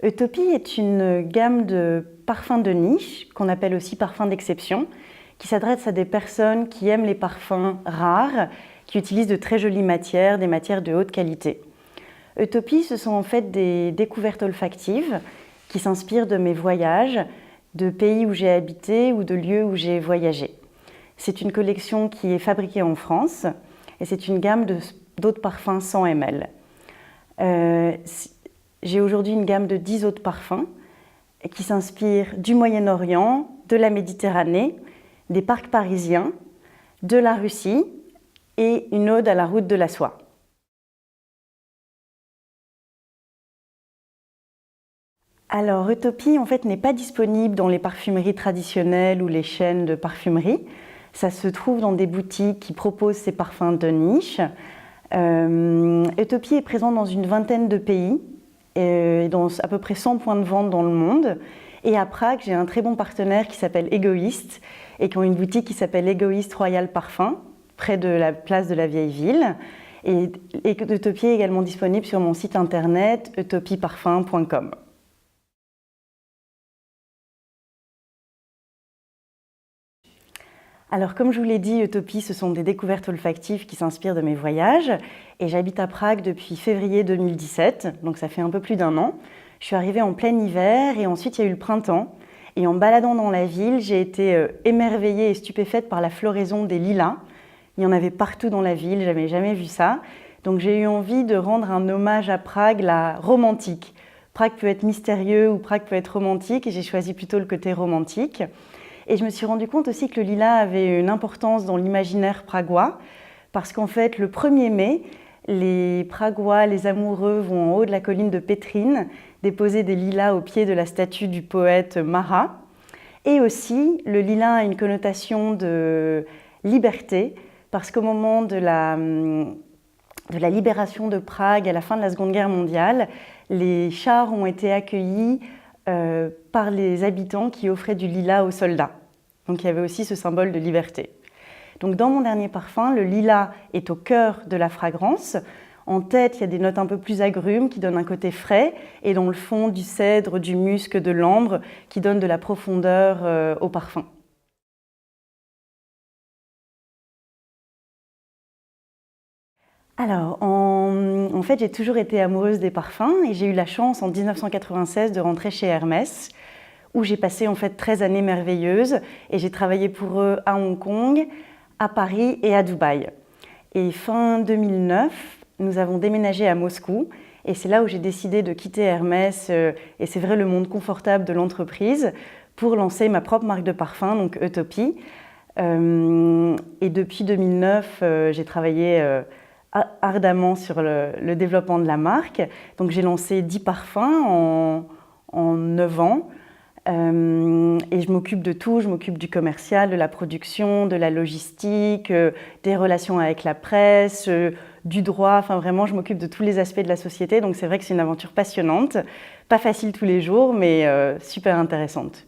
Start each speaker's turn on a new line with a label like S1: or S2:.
S1: Utopie est une gamme de parfums de niche, qu'on appelle aussi parfums d'exception, qui s'adresse à des personnes qui aiment les parfums rares, qui utilisent de très jolies matières, des matières de haute qualité. Utopie, ce sont en fait des découvertes olfactives qui s'inspirent de mes voyages, de pays où j'ai habité ou de lieux où j'ai voyagé. C'est une collection qui est fabriquée en France et c'est une gamme d'autres parfums 100 ml. J'ai aujourd'hui une gamme de 10 autres parfums qui s'inspirent du Moyen-Orient, de la Méditerranée, des parcs parisiens, de la Russie et une ode à la route de la soie. Alors, Utopie, en fait, n'est pas disponible dans les parfumeries traditionnelles ou les chaînes de parfumerie. Ça se trouve dans des boutiques qui proposent ces parfums de niche. Utopie est présent dans une vingtaine de pays, dans à peu près 100 points de vente dans le monde. Et à Prague, j'ai un très bon partenaire qui s'appelle Egoist et qui ont une boutique qui s'appelle Egoist Royal Parfum, près de la place de la Vieille Ville. Et Utopie est également disponible sur mon site internet utopieparfum.com. Alors, comme je vous l'ai dit, Utopie, ce sont des découvertes olfactives qui s'inspirent de mes voyages. Et j'habite à Prague depuis février 2017, donc ça fait un peu plus d'1 an. Je suis arrivée en plein hiver et ensuite il y a eu le printemps. Et en baladant dans la ville, j'ai été émerveillée et stupéfaite par la floraison des lilas. Il y en avait partout dans la ville, j'avais jamais vu ça. Donc j'ai eu envie de rendre un hommage à Prague, la romantique. Prague peut être mystérieux ou Prague peut être romantique et j'ai choisi plutôt le côté romantique. Et je me suis rendu compte aussi que le lilas avait une importance dans l'imaginaire pragois, parce qu'en fait, le 1er mai, les Pragois, les amoureux vont en haut de la colline de Petrine déposer des lilas au pied de la statue du poète Marat. Et aussi, le lilas a une connotation de liberté, parce qu'au moment de la libération de Prague à la fin de la Seconde Guerre mondiale, les chars ont été accueillis par les habitants qui offraient du lilas aux soldats. Donc il y avait aussi ce symbole de liberté. Donc dans mon dernier parfum, le lilas est au cœur de la fragrance. En tête, il y a des notes un peu plus agrumes qui donnent un côté frais et dans le fond du cèdre, du musc, de l'ambre qui donnent de la profondeur au parfum. Alors, en fait, j'ai toujours été amoureuse des parfums et j'ai eu la chance en 1996 de rentrer chez Hermès, où j'ai passé en fait 13 années merveilleuses et j'ai travaillé pour eux à Hong Kong, à Paris et à Dubaï. Et fin 2009, nous avons déménagé à Moscou et c'est là où j'ai décidé de quitter Hermès et c'est vrai le monde confortable de l'entreprise pour lancer ma propre marque de parfum, donc Utopie. Et depuis 2009, j'ai travaillé ardemment sur le développement de la marque. Donc j'ai lancé 10 parfums en 9 ans. Et je m'occupe de tout, je m'occupe du commercial, de la production, de la logistique, des relations avec la presse, du droit, enfin vraiment je m'occupe de tous les aspects de la société. Donc c'est vrai que c'est une aventure passionnante, pas facile tous les jours, mais super intéressante.